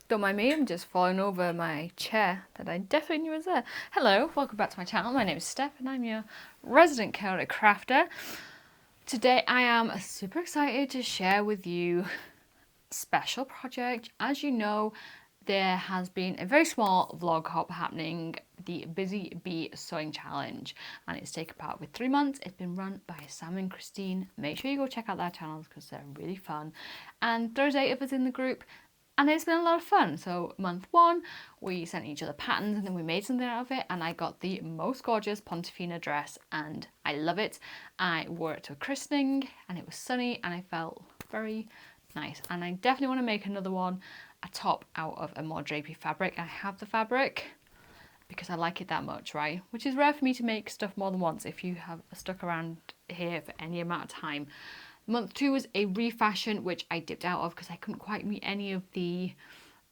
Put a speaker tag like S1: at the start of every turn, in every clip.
S1: Don't mind me, I'm just falling over my chair that I definitely knew was there. Hello, welcome back to my channel. My name is Steph and I'm your resident chaotic crafter. Today I am super excited to share with you a special project. As you know, there has been a very small vlog hop happening, the Busy Bee Sewing Challenge, and it's taken part with 3 months. It's been run by Sam and Christine. Make sure you go check out their channels because they're really fun. And there's 8 of us in the group. And it's been a lot of fun. So month 1, we sent each other patterns and then we made something out of it. And I got the most gorgeous Pontefina dress and I love it. I wore it to a christening and it was sunny and I felt very nice. And I definitely want to make another one, a top out of a more drapey fabric. I have the fabric because I like it that much, right? Which is rare for me to make stuff more than once if you have stuck around here for any amount of time. Month 2 was a refashion, which I dipped out of because I couldn't quite meet any of the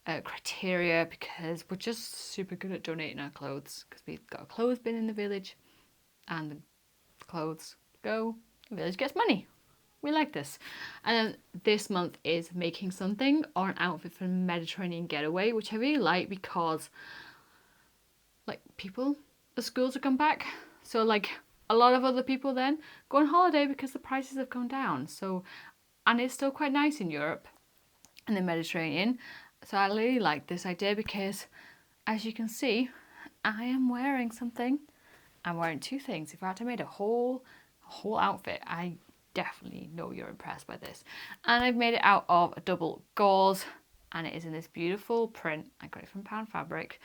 S1: criteria because we're just super good at donating our clothes because we've got a clothes bin in the village and the clothes go, the village gets money. We like this. And then this month is making something or an outfit for Mediterranean getaway, which I really like because like the schools have come back. So like a lot of other people then go on holiday because the prices have gone down. So, and it's still quite nice in Europe and the Mediterranean. So I really like this idea because as you can see, I am wearing something. I'm wearing 2 things. If I had to make a whole outfit, I definitely know you're impressed by this. And I've made it out of a double gauze and it is in this beautiful print. I got it from Pound Fabric.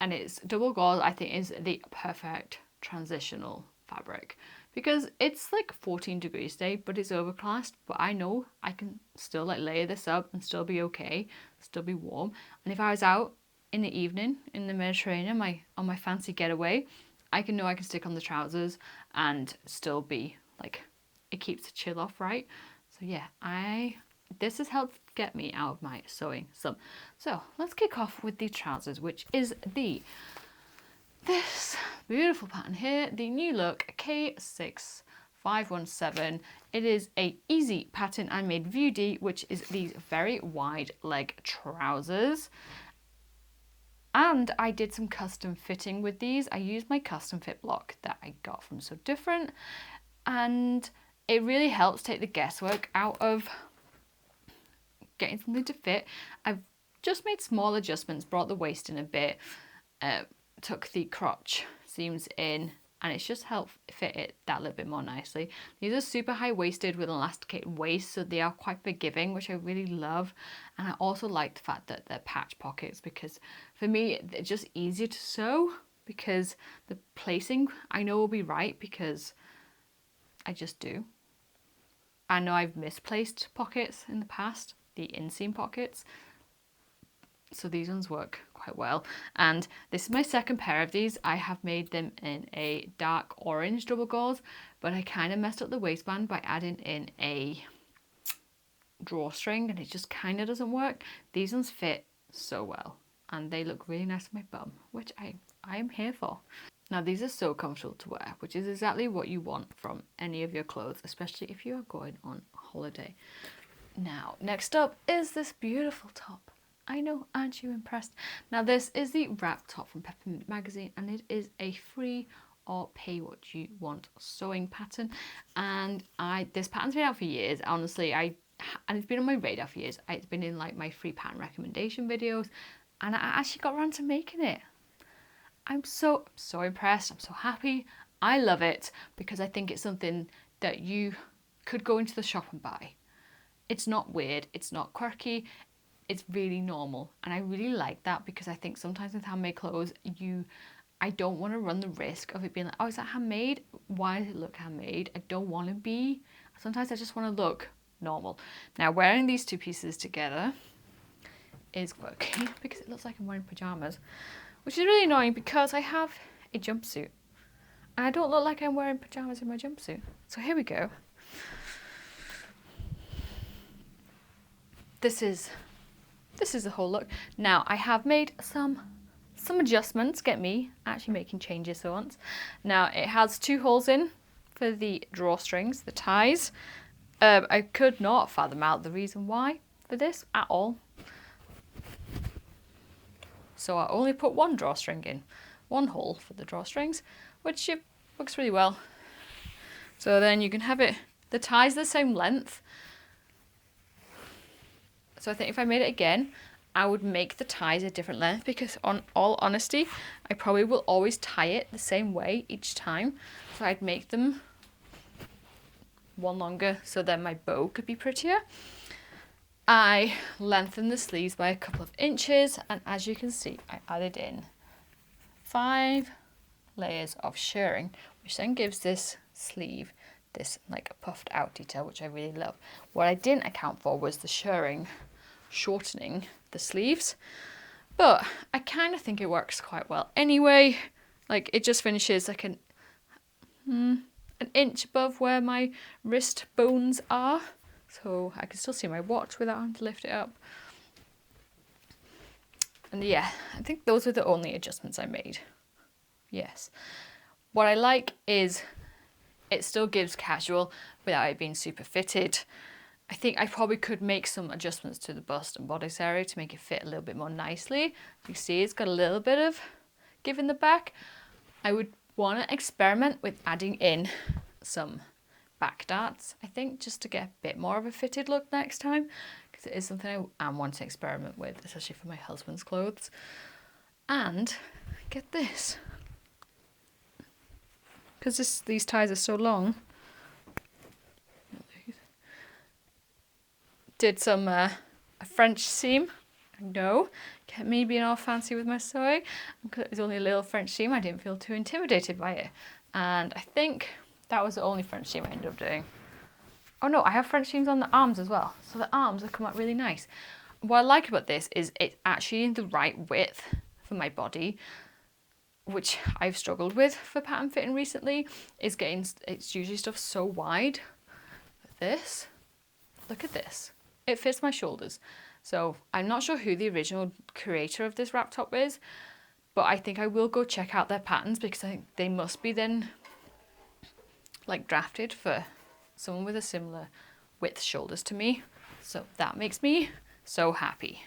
S1: And it's double gauze, I think is the perfect transitional fabric because it's like 14 degrees today, but it's overcast, but I know I can still like layer this up and still be okay, still be warm. And if I was out in the evening in the Mediterranean, on my fancy getaway, I can know I can stick on the trousers and still be like, it keeps the chill off, right? So yeah, this has helped get me out of my sewing slump. So let's kick off with the trousers, which is this beautiful pattern here, the New Look K6517. It is a easy pattern I made View D, which is these very wide leg trousers. And I did some custom fitting with these. I used my custom fit block that I got from So Different. And it really helps take the guesswork out of getting something to fit. I've just made small adjustments, brought the waist in a bit, took the crotch seams in, and it's just helped fit it that little bit more nicely. These are super high-waisted with an elasticated waist, so they are quite forgiving, which I really love. And I also like the fact that they're patch pockets because for me, they're just easier to sew because the placing I know will be right because I just do. I know I've misplaced pockets in the past, the inseam pockets. So these ones work quite well. And this is my second pair of these. I have made them in a dark orange double gauze, but I kind of messed up the waistband by adding in a drawstring and it just kind of doesn't work. These ones fit so well and they look really nice on my bum, which I am here for. Now these are so comfortable to wear, which is exactly what you want from any of your clothes, especially if you are going on holiday. Now, next up is this beautiful top. I know, aren't you impressed? Now this is the wrap top from Peppermint Magazine and it is a free or pay what you want sewing pattern. And this pattern's been out for years, honestly. And it's been on my radar for years. It's been in like my free pattern recommendation videos and I actually got around to making it. I'm so impressed. I'm so happy. I love it because I think it's something that you could go into the shop and buy. It's not weird. It's not quirky. It's really normal. And I really like that because I think sometimes with handmade clothes, I don't want to run the risk of it being like, oh, is that handmade? Why does it look handmade? I don't want to be. Sometimes I just want to look normal. Now, wearing these 2 pieces together is quirky because it looks like I'm wearing pajamas, which is really annoying because I have a jumpsuit and I don't look like I'm wearing pajamas in my jumpsuit. So here we go. This is the whole look. Now I have made some adjustments, get me actually making changes for once. Now it has 2 holes in for the drawstrings, the ties. I could not fathom out the reason why for this at all. So I only put one drawstring in, one hole for the drawstrings, which works really well. So then you can have it, the tie's the same length. So I think if I made it again, I would make the ties a different length, because on all honesty, I probably will always tie it the same way each time. So I'd make them one longer so then my bow could be prettier. I lengthened the sleeves by a couple of inches, and as you can see, I added in 5 layers of shirring, which then gives this sleeve this like a puffed out detail, which I really love. What I didn't account for was the shirring shortening the sleeves, but I kind of think it works quite well anyway. Like, it just finishes like an inch above where my wrist bones are, so I can still see my watch without having to lift it up. And yeah, I think those were the only adjustments I made. Yes. What I like is it still gives casual without it being super fitted. I think I probably could make some adjustments to the bust and bodice area to make it fit a little bit more nicely. You see it's got a little bit of give in the back. I would want to experiment with adding in some back darts, I think, just to get a bit more of a fitted look next time, because it is something I am wanting to experiment with, especially for my husband's clothes. And get this, because these ties are so long, did some a French seam. I know, get me being all fancy with my sewing, because it was only a little French seam. I didn't feel too intimidated by it, and I think that was the only French seam I ended up doing. Oh no, I have French seams on the arms as well, so the arms have come out really nice. What I like about this is it's actually the right width for my body, which I've struggled with for pattern fitting recently, is getting, it's usually stuff so wide. This, look at this, it fits my shoulders. So I'm not sure who the original creator of this wrap top is, but I think I will go check out their patterns, because I think they must be then like drafted for someone with a similar width shoulders to me. So that makes me so happy.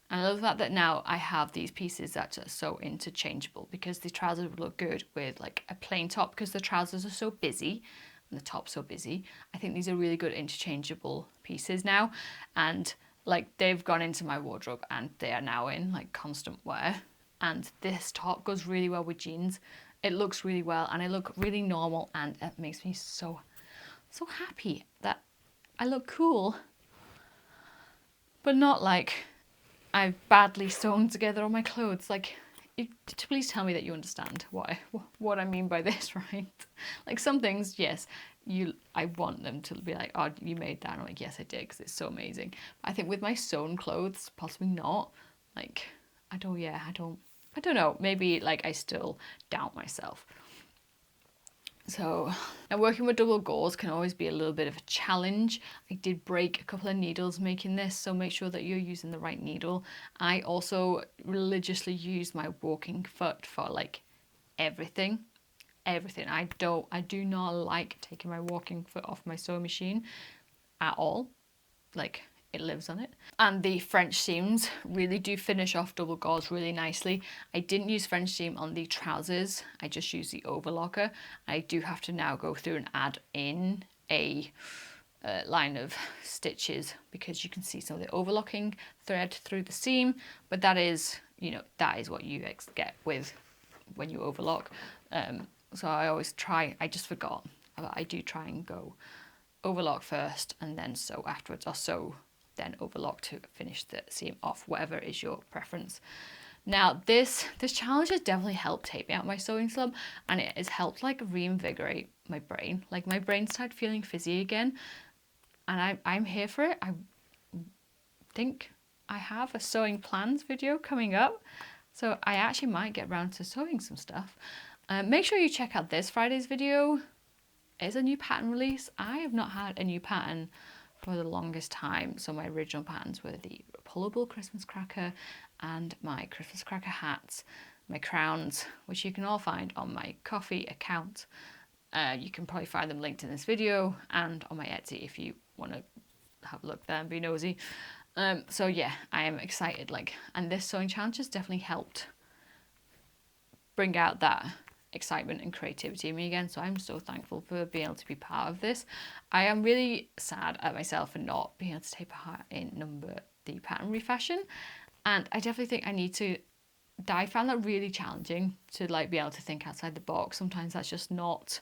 S1: And I love the fact that now I have these pieces that are so interchangeable, because the trousers would look good with like a plain top, because the trousers are so busy and the top's so busy. I think these are really good interchangeable pieces now, and like they've gone into my wardrobe and they are now in like constant wear. And this top goes really well with jeans. It looks really well and I look really normal, and it makes me so happy that I look cool, but not like I've badly sewn together all my clothes. Like, please tell me that you understand what I mean by this, right? Like, some things, yes, I want them to be like, oh, you made that. And I'm like, yes, I did, because it's so amazing. But I think with my sewn clothes, possibly not. Like, I don't know. Maybe like I still doubt myself. So now working with double gauze can always be a little bit of a challenge. I did break a couple of needles making this, so make sure that you're using the right needle. I also religiously use my walking foot for like everything. I do not like taking my walking foot off my sewing machine at all. Like, it lives on it. And the French seams really do finish off double gauze really nicely. I didn't use French seam on the trousers, I just used the overlocker. I do have to now go through and add in a line of stitches, because you can see some of the overlocking thread through the seam, but that is, that is what you get with when you overlock. So I always try, I just forgot, but I do try and go overlock first and then sew afterwards, or sew then overlock to finish the seam off, whatever is your preference. Now this challenge has definitely helped take me out my sewing slump, and it has helped like reinvigorate my brain. Like, my brain started feeling fizzy again, and I'm here for it. I think I have a sewing plans video coming up, so I actually might get around to sewing some stuff. Make sure you check out this Friday's video. It's a new pattern release. I have not had a new pattern for the longest time. So my original patterns were the pullable Christmas cracker and my Christmas cracker hats, my crowns, which you can all find on my Ko-fi account. You can probably find them linked in this video and on my Etsy if you want to have a look there and be nosy. So yeah, I am excited, like, and this sewing challenge has definitely helped bring out that excitement and creativity in me again. So I'm so thankful for being able to be part of this. I am really sad at myself for not being able to take part in the pattern refashion, and I definitely think I need to. I found that really challenging to like be able to think outside the box. Sometimes that's just not.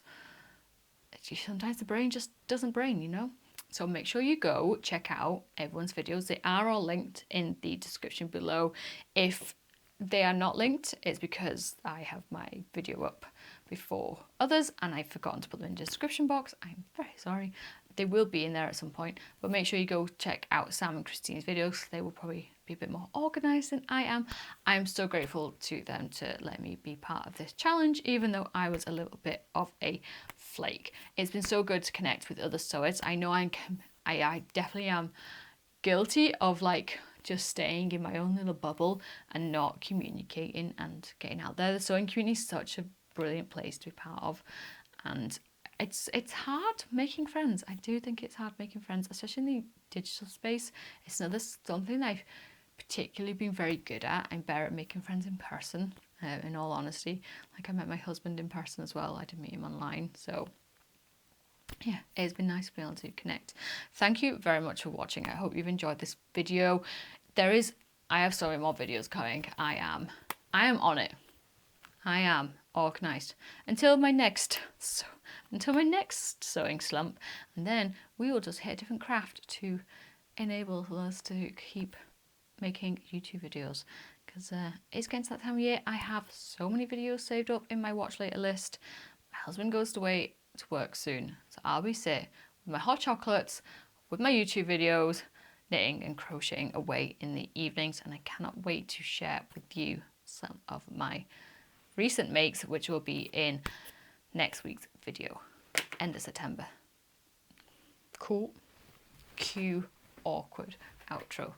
S1: Sometimes the brain just doesn't brain, you know. So make sure you go check out everyone's videos. They are all linked in the description below. If they are not linked, it's because I have my video up before others and I've forgotten to put them in the description box. I'm very sorry. They will be in there at some point, but make sure you go check out Sam and Christine's videos. They will probably be a bit more organised than I am. I'm so grateful to them to let me be part of this challenge, even though I was a little bit of a flake. It's been so good to connect with other sewers. I know I definitely am guilty of like just staying in my own little bubble and not communicating and getting out there. The sewing community is such a brilliant place to be part of, and it's hard making friends. I do think it's hard making friends, especially in the digital space. It's another something that I've particularly been very good at. I'm better at making friends in person, in all honesty. Like I met my husband in person as well. I didn't meet him online, so yeah, it's been nice to be able to connect. Thank you very much for watching. I hope you've enjoyed this video. I have so many more videos coming. I am on it. I am organised until my next sewing slump, and then we will just hit a different craft to enable us to keep making YouTube videos, because it's getting to that time of year. I have so many videos saved up in my watch later list. My husband goes away to work soon, so I'll be sit with my hot chocolates, with my YouTube videos, knitting and crocheting away in the evenings, and I cannot wait to share with you some of my recent makes, which will be in next week's video, end of September. Cool. Cue awkward outro.